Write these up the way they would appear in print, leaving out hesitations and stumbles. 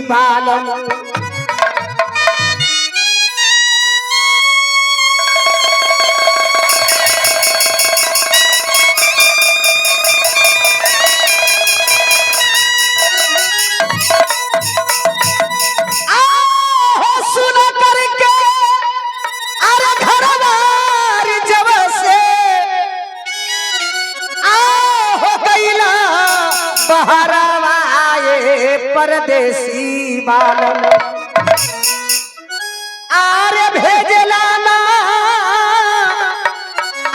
बालम। परदेसी बालम आरे भेजला ना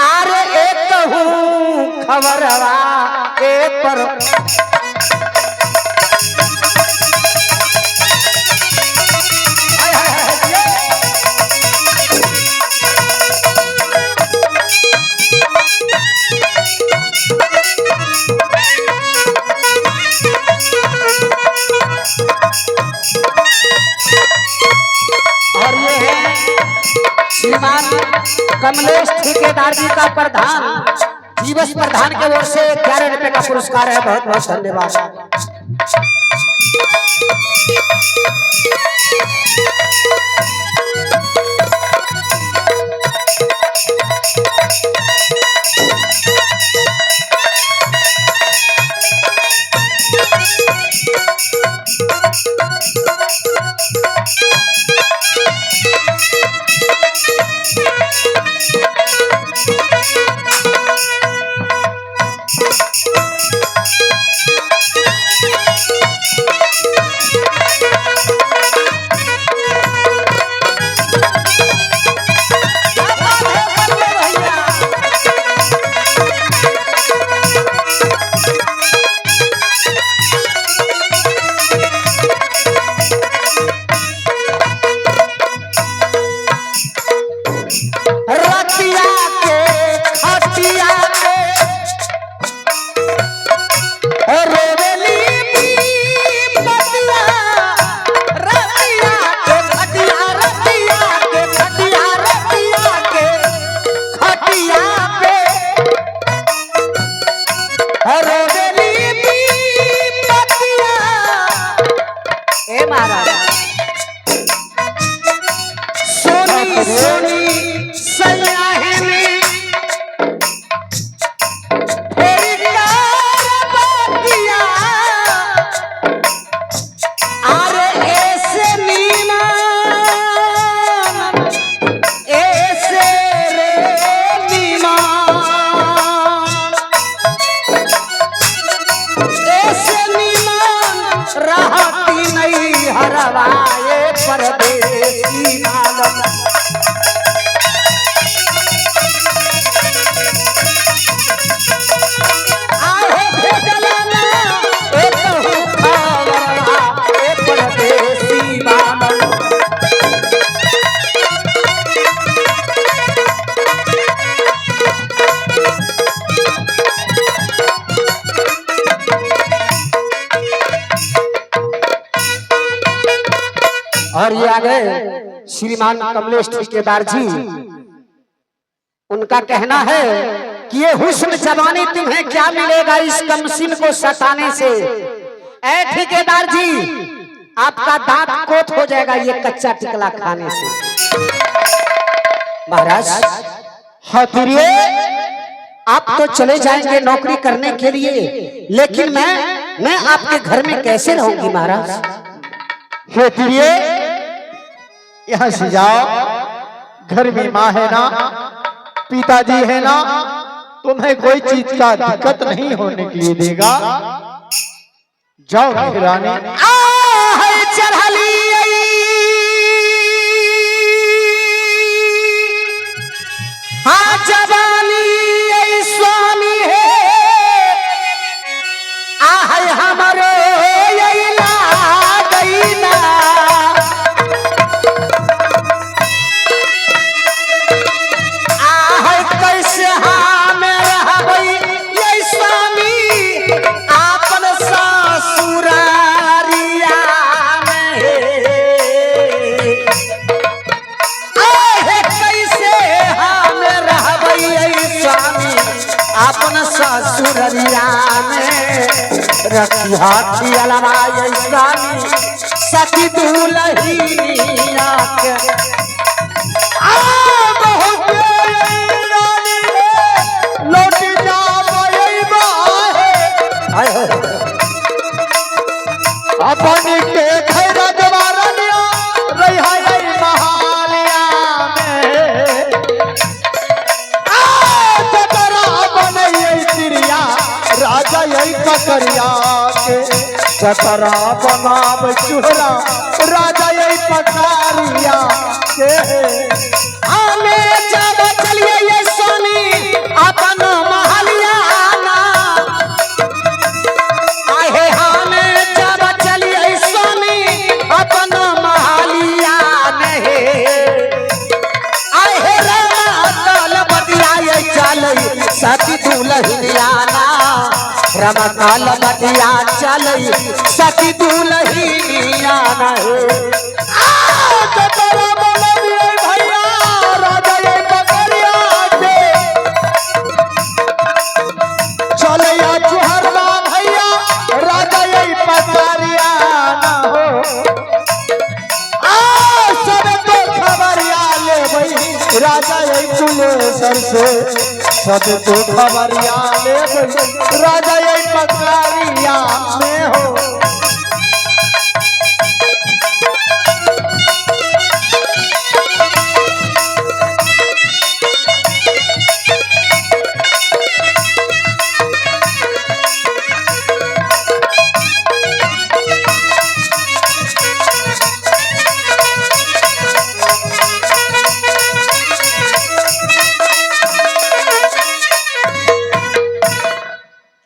आरे एक हूँ खबरवा ए पर और ये है श्रीमान कमलेश ठेकेदार जी का प्रधान दिवस प्रधान के ओर से 11 रुपए का पुरस्कार है। बहुत बहुत धन्यवाद। परदेसी बालम और ये आ गए श्रीमान कमलेश ठेकेदार जी। उनका कहना है कि ये हुस्न जवानी तुम्हें क्या मिलेगा इस कमसिन को सताने से। ऐ ठेकेदार जी आपका दांत कोट हो जाएगा ये कच्चा टिकला खाने से। महाराज हाथुरिये आप तो चले जाएंगे नौकरी करने के लिए, लेकिन मैं आपके घर में कैसे रहूंगी महाराज। हाथुरिये यहाँ से जाओ, घर में माँ है ना, पिताजी है ना, तुम्हें कोई चीज का दिक्कत नहीं होने के लिए देगा। जाओ रानी। हाँ जवानी स्वामी है आहे हमारे अपन ससुरिया में रखी हाथी अलवाई स्वामी सखी दुल्हनिया के लौट जा अपनी के खैरा जवारनिया रही महालिया में जतरा बनई चिड़िया राजा यही ककरिया के जतरा बनाब चूहरा राजा यही पकारिया के हमें जब चलिए ये सोनी अपन महलिया ना आहे हमें जब चलिए सोनी अपन महलिया नहीं आहे रमकाल बतिया चल सती दुल्हनिया ना रमकाल बतिया चल सती दुल्हनिया ना राजा यही कुलेश्वर से सब तो खबरिया ले राजा यही पकड़िया में हो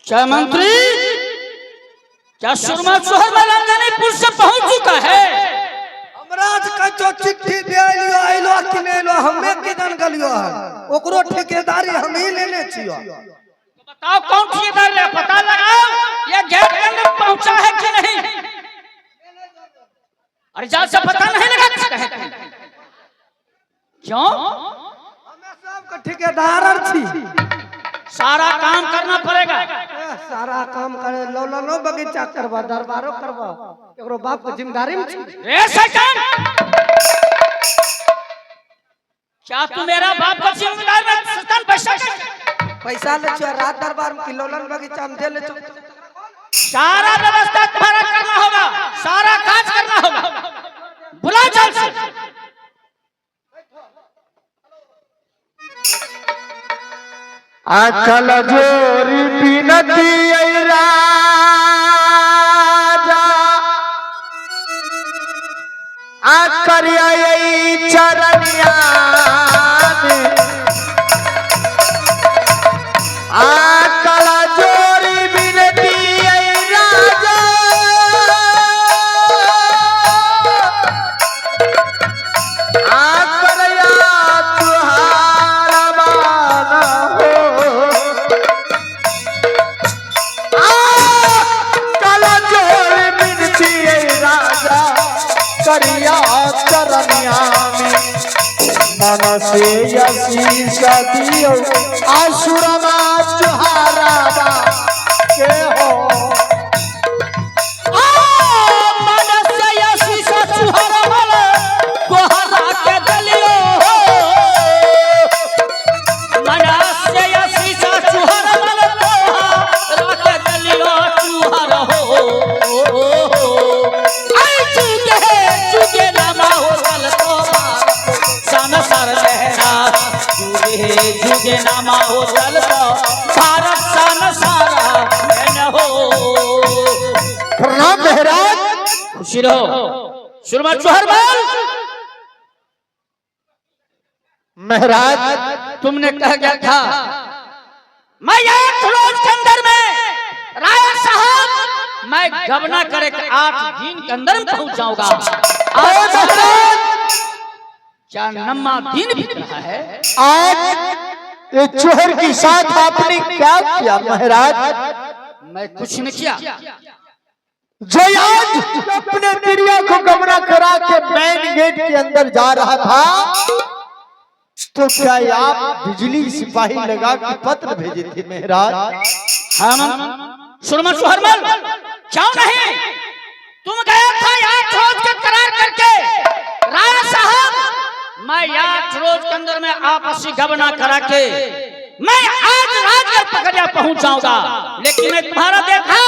क्या मंत्री, क्या सुरमा शहर में लंदनीपुर से पहुंच चुका है? हमराज का जो चिट्ठी दे लियो आइलो कि नहीं लो हमें किदन गलियो है ओकरो ठेकेदारी हम ही लेने छियो। तो बताओ कौन ठेकेदार है, पता लगाओ ये गेट के अंदर पहुंचा है कि नहीं। अरे जान से पता नहीं लगा क्यों? हमें सब का ठेकेदार छी, सारा काम करना पड़ेगा। सारा काम करे लो बगीचा करवा दरबारो करवा एकरो बाप को जिम्मेदारी में छी। ए शैतान, क्या तू मेरा बाप का जिम्मेदार में शैतान पैसा ले छो रात दरबार में किलोलन बगीचा में दे ले छो। सारा व्यवस्था तुम्हारा करना होगा, सारा काज करना होगा। बुला जल्द से। अकल जोरी बिनती राजा आकरिया चरनिया अकल जोरी बिनती राजा आकरिया तुहारा माना करिया चरनिया में मन से आशीष दियो आसुरमा चुहारा के हो मन से आशीष चुहारा कोहरा के दलियो मन से आशीष चुहारा कोहरा के दलियो चुहारा हो जुगे नामा हो चल तो भारत सन सारा मैंने हो। प्रणाम महाराज। खुशी रहो सुरमा चौहर बोल। महाराज तुमने कहा गया था मैं एक रोज के अंदर में राय साहब मैं गबना करे 8 दिन के अंदर में पहुंच जाऊंगा। आओ महाराज। क्या नम्मा दिन बीत रहा है? आज ये चोहर के साथ आपने क्या किया महाराज? मैं कुछ नहीं किया। जो आज अपने प्रिया को गमरा करा के मेन गेट के अंदर जा रहा था तो क्या आप बिजली सिपाही लगा के पत्र भेजे थे महाराज? हम सुरमा चौहर क्यों नहीं? तुम गया था 8 रोज मैं 8 रोज के अंदर में आपसी गबना करा के मैं आज राजगढ़ पकड़िया पहुंच जाऊंगा। लेकिन मैं तुम्हारा देखा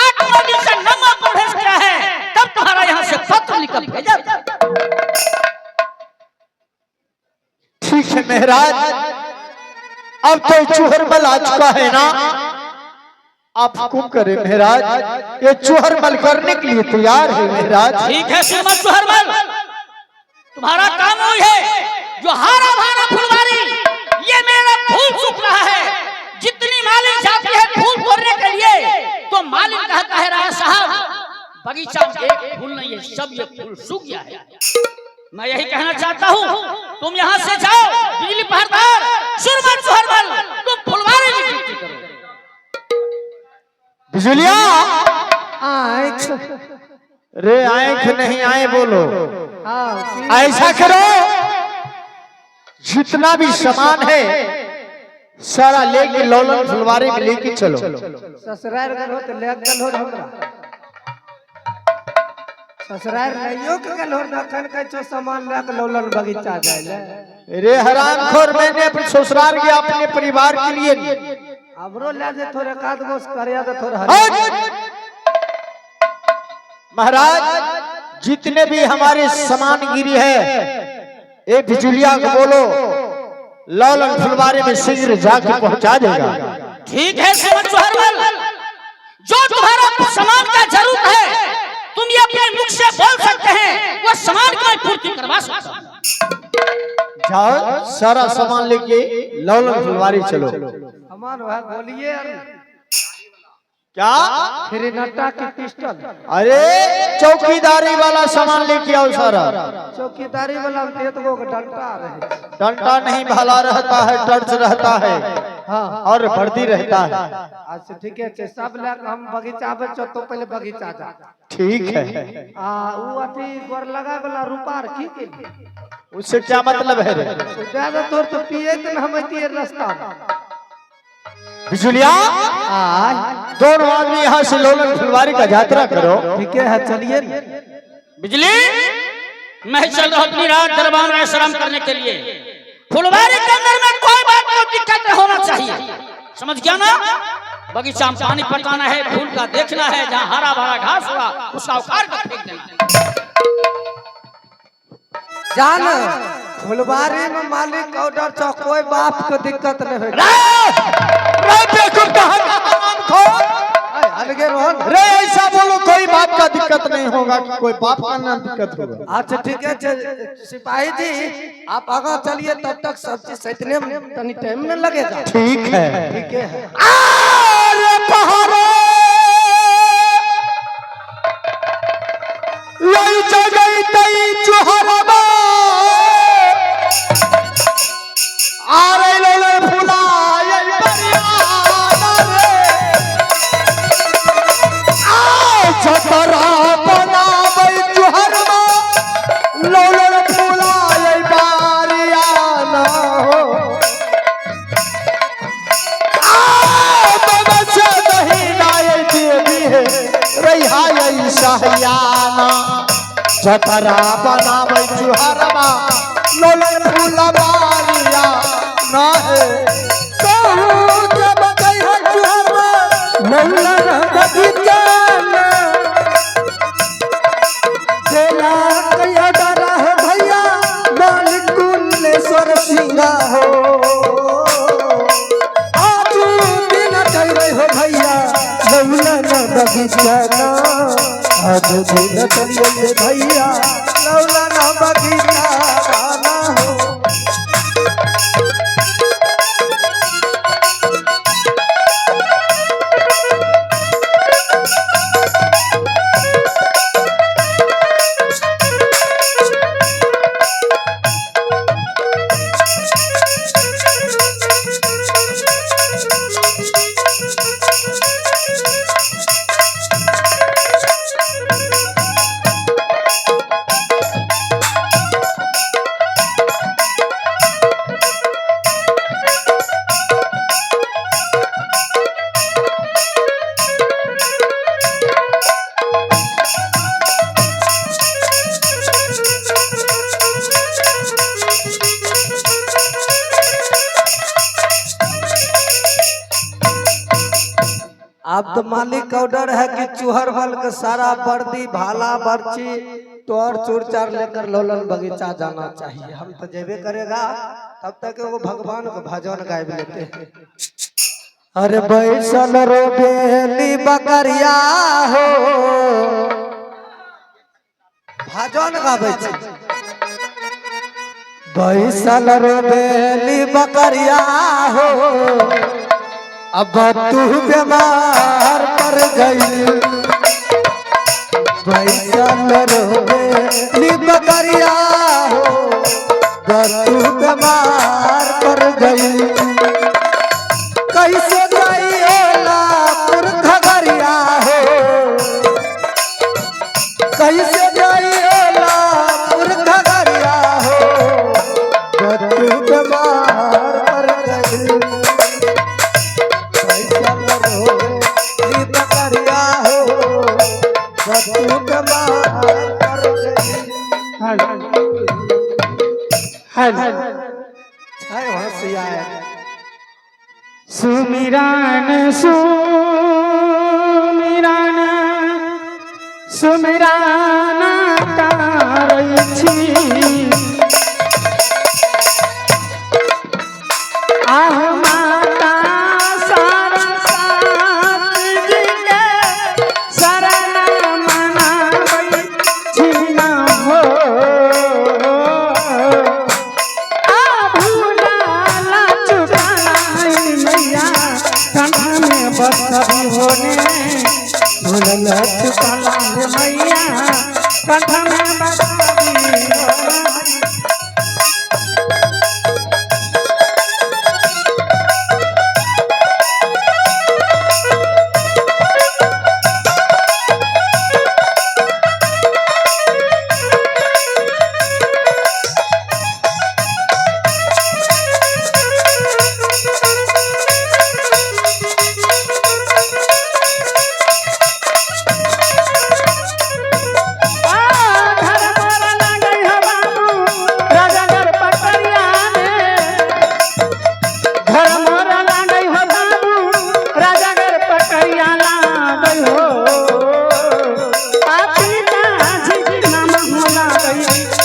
8 दिन से नमा प्रवेश किया है, तब तुम्हारा यहाँ से पत्र लिखकर भेजा। ठीक है महाराज, अब तो चूहरमल आ चुका है ना, आप हुक्म करें महाराज। ये चूहरमल करने के लिए तैयार है महाराज। ठीक है श्रीमद चूहरमल, तुम्हारा काम वही है जो हारा भारा फुलवारी ये मेरा फूल सूख रहा है। जितनी मालिक जाती है फूल तोड़ने के लिए, तो मालिक कहता है राय साहब बगीचा में एक फूल नहीं है, सब ये फूल सूख गया है। मैं यही कहना चाहता हूँ, तुम यहाँ से जाओ बिजली पहरदार श्रीमद चूहरमल, तुम फुलवारी की ड्यूटी करो। बिजलिया आँख रे आंख नहीं आए बोलो। हाँ, ऐसा करो, जितना भी सामान है सारा लेके लौलन फुलवारी में लेके चलो। ससुराल गल हो तो ले गल हो हमरा ससुराल लइयो के गल हो नखन के जो सामान ले के लौलन बगीचा जाए ले। रे हरामखोर, मैंने अपने ससुराल गया अपने परिवार के लिए। हमरो ले जे थोड़े काद गोस करिया तो थोड़ा महाराज जितने भी हमारे सामान गिरी है, ए बिजुलिया को बोलो लौलन फुलवारी में शीघ्र जाके पहुंचा देगा। ठीक है श्रीमद चूहरमल, जो तुम्हारा सामान का जरूरत है तुम ये अपने मुख से बोल सकते हैं, वो सामान की पूर्ति करवा सकता हूं। जाओ सारा सामान लेके लौलन फुलवारी चलो। सामान वह बोलिए क्या? फिर नट्टा की पिस्टल, अरे चौकीदारी वाला सामान लेके आओ सारा। चौकीदारी वाला तेत गो के डंटा रहे, डंडा नहीं भाला रहता है, टर्च रहता है हाँ और वर्दी रहता है। अच्छा ठीक है, सब लेके हम बगीचा में चो तो पहले बगीचा जा। ठीक है, वो अथी गोर लगा वाला रुपार की के उससे क्या मतलब है रे? ज्यादा तौर तो पिए तो हम इतिए रास्ता बिजुलिया दोनों आदमी यहाँ से लौलन फुलवारी का यात्रा करो। ठीक है, चलिए। बिजली, मैं चल रहा हूँ अपनी रात दरबार में आराम करने के लिए। फुलवारी के अंदर में कोई बात को दिक्कत नहीं होना चाहिए, समझ गया ना? बगीचा में पानी पटाना है, फूल का देखना है, जहाँ हरा भरा घास हुआ उसका उखाड़ कर फेंक देना। जान फुलवारी में मालिक ऑर्डर चो कोई बाप को दिक्कत नहीं होगी। अलगे रोहन रे ऐसा बोलो, कोई बाप का दिक्कत नहीं होगा कि कोई बाप का ना दिक्कत होगा। अच्छा ठीक है, सिपाही जी आप आगे चलिए, तब तक सब चीज सैतने में तनी टाइम में लगेगा। ठीक है, ठीक है। अरे पहाड़ो लई जगई तई चुहरबा, आरे लौलन फुलाए बरियाना रे, आ छतरा बनावे चुहरबा, लौलन फुलाए बरियाना हो, आ बमसे नहीं नाये देवी है रैहाई सहियाना, छतरा बनावे चुहरबा, लौलन फुलवारिया ना है। कहूँ जब गई है चुहरबा लौलन बगीचा में, देला कया डरा है भैया मालिक कुलेश्वर सिंगा हो, आज दिन कह रहे हो भैया लौलन बगीचा ना, आज दिन चलिए भैया लौलन बगीचा ना हो। अब तो मालिक का ऑर्डर है कि चूहर बल का सारा वर्दी भाला बर्ची तोड़ चूर चार लेकर लोलन बगीचा जाना चाहिए। हम तो जेबे करेगा, तब तक वो भगवान को भजन गायब लेते हैं। अरे बैसल रो बेली बकरिया हो, भजन गावे छै। बैसल रो बेली बकरिया हो, अब तू बीमार पड़ गई। बैसल रो बेली बकरिया हो, अब तू बीमार पड़ गई। कैसे जाइएला पुरखगरिया हो, कैसे जाइएला पुरखगरिया हो, अब तू बीमार पड़ गई। सुमिरान सुमिरान सुमिरान तारै छी, आह माता सरस्वती जी के शरण मनाबै छी ना हो। बसरी होने भूलल चुकाला रे मैया, कंठ में बसरी होने।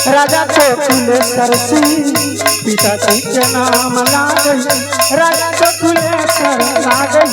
राजा को कुलेश्वर पिताजी के नाम लागल, राजा को कुलेश्वर लागल।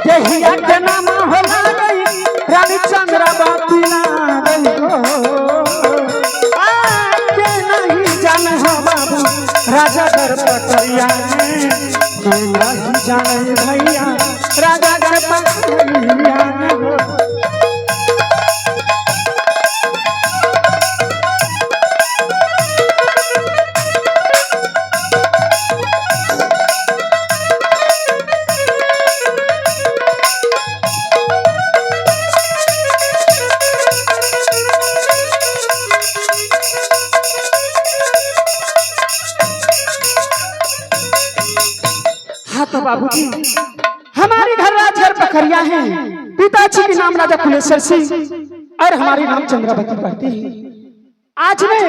देहिया के नाम होला गई रानी चंद्रावती लागल हो। के नहीं जाने हो बाबू राजा घर पटरिया में, नहीं जाने भैया राजा घर पटरिया में हो। हाँ तो बाबूजी, हमारे घर राजगर पखरिया है, पिताजी के नाम राजा कुलेश्वर सिंह और हमारी नाम चंद्रावती पड़ती है। आज मैं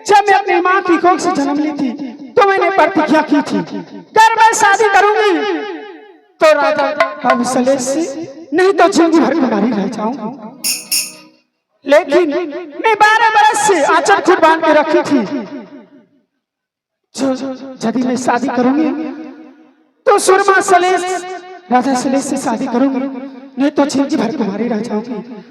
जब मैं अपनी माँ की कोख से जन्म ली थी तो मैंने प्रतिज्ञा की थी अगर मैं शादी करूंगी तो राजा बाबू सलेश से, नहीं तो जिंदगी भर कुमारी रह जाऊंगी। लेकिन मैं 12 बरस से आंचल खुद बांध के रखी थी, जो यदि मैं शादी करूंगी तो सुरमा सलेश राजा सलेश से शादी करूंगी, नहीं तो जिंदगी भर कुमारी रह जाऊंगी।